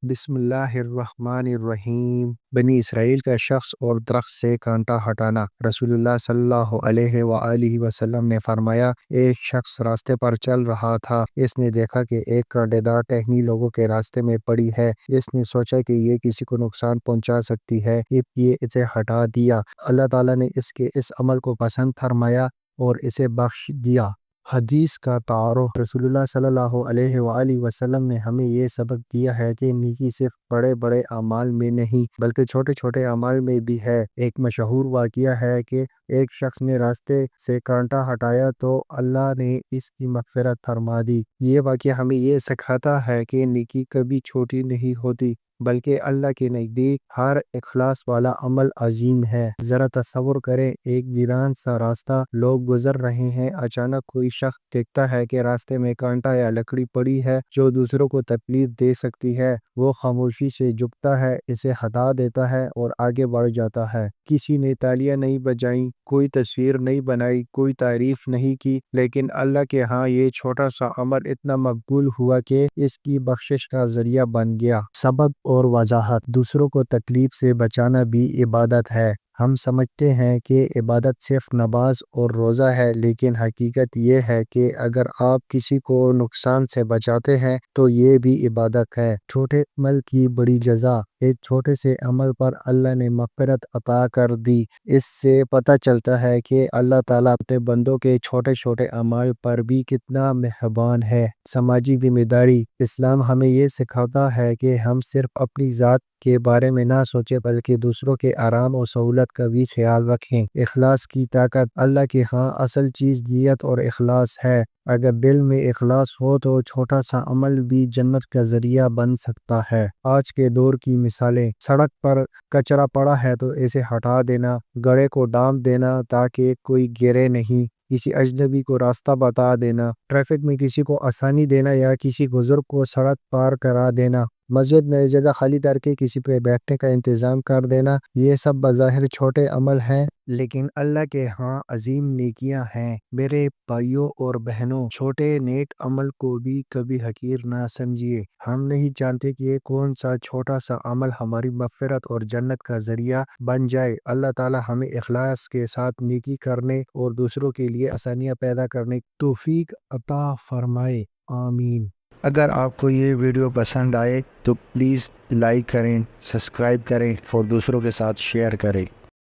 بسم اللہ الرحمن الرحیم۔ بنی اسرائیل کا شخص اور درخت سے کانٹا ہٹانا۔ رسول اللہ صلی اللہ علیہ وآلہ وسلم نے فرمایا، ایک شخص راستے پر چل رہا تھا۔ اس نے دیکھا کہ ایک کانٹے دار ٹہنی لوگوں کے راستے میں پڑی ہے۔ اس نے سوچا کہ یہ کسی کو نقصان پہنچا سکتی ہے، یہ اسے ہٹا دیا۔ اللہ تعالیٰ نے اس کے اس عمل کو پسند فرمایا اور اسے بخش دیا۔ حدیث کا تعارف۔ رسول اللہ صلی اللہ علیہ وآلہ وسلم نے ہمیں یہ سبق دیا ہے کہ نیکی صرف بڑے بڑے اعمال میں نہیں بلکہ چھوٹے چھوٹے اعمال میں بھی ہے۔ ایک مشہور واقعہ ہے کہ ایک شخص نے راستے سے کانٹا ہٹایا تو اللہ نے اس کی مغفرت فرما دی۔ یہ واقعہ ہمیں یہ سکھاتا ہے کہ نیکی کبھی چھوٹی نہیں ہوتی بلکہ اللہ کے نزدیک ہر اخلاص والا عمل عظیم ہے۔ ذرا تصور کریں، ایک ویران سا راستہ، لوگ گزر رہے ہیں، اچانک کوئی شخص دیکھتا ہے کہ راستے میں کانٹا یا لکڑی پڑی ہے جو دوسروں کو تکلیف دے سکتی ہے۔ وہ خاموشی سے جھکتا ہے، اسے ہٹا دیتا ہے اور آگے بڑھ جاتا ہے۔ کسی نے تالیاں نہیں بجائیں، کوئی تصویر نہیں بنائی، کوئی تعریف نہیں کی، لیکن اللہ کے ہاں یہ چھوٹا سا عمل اتنا مقبول ہوا کہ اس کی بخشش کا ذریعہ بن گیا۔ سبق اور وضاحت۔ دوسروں کو تکلیف سے بچانا بھی عبادت ہے۔ ہم سمجھتے ہیں کہ عبادت صرف نماز اور روزہ ہے، لیکن حقیقت یہ ہے کہ اگر آپ کسی کو نقصان سے بچاتے ہیں تو یہ بھی عبادت ہے۔ چھوٹے عمل کی بڑی جزا۔ ایک چھوٹے سے عمل پر اللہ نے مغفرت عطا کر دی۔ اس سے پتہ چلتا ہے کہ اللہ تعالیٰ اپنے بندوں کے چھوٹے چھوٹے اعمال پر بھی کتنا مہربان ہے۔ سماجی ذمہ داری۔ اسلام ہمیں یہ سکھاتا ہے کہ ہم صرف اپنی ذات کے بارے میں نہ سوچیں بلکہ دوسروں کے آرام و سہولت کا بھی خیال رکھیں۔ اخلاص کی طاقت۔ اللہ کے ہاں اصل چیز نیت اور اخلاص ہے۔ اگر دل میں اخلاص ہو تو چھوٹا سا عمل بھی جنت کا ذریعہ بن سکتا ہے۔ آج کے دور کی مثالیں۔ سڑک پر کچرا پڑا ہے تو اسے ہٹا دینا، گڑھے کو ڈانپ دینا تاکہ کوئی گرے نہیں، کسی اجنبی کو راستہ بتا دینا، ٹریفک میں کسی کو آسانی دینا یا کسی بزرگ کو سڑک پار کرا دینا، مسجد میں جگہ خالی کر کے کسی پہ بیٹھنے کا انتظام کر دینا، یہ سب بظاہر چھوٹے عمل ہیں لیکن اللہ کے ہاں عظیم نیکیاں ہیں۔ میرے بھائیوں اور بہنوں، چھوٹے نیک عمل کو بھی کبھی حقیر نہ سمجھیے۔ ہم نہیں جانتے کہ یہ کون سا چھوٹا سا عمل ہماری مغفرت اور جنت کا ذریعہ بن جائے۔ اللہ تعالی ہمیں اخلاص کے ساتھ نیکی کرنے اور دوسروں کے لیے آسانیاں پیدا کرنے کی توفیق عطا فرمائے، آمین۔ اگر آپ کو یہ ویڈیو پسند آئے تو پلیز لائک کریں، سبسکرائب کریں اور دوسروں کے ساتھ شیئر کریں۔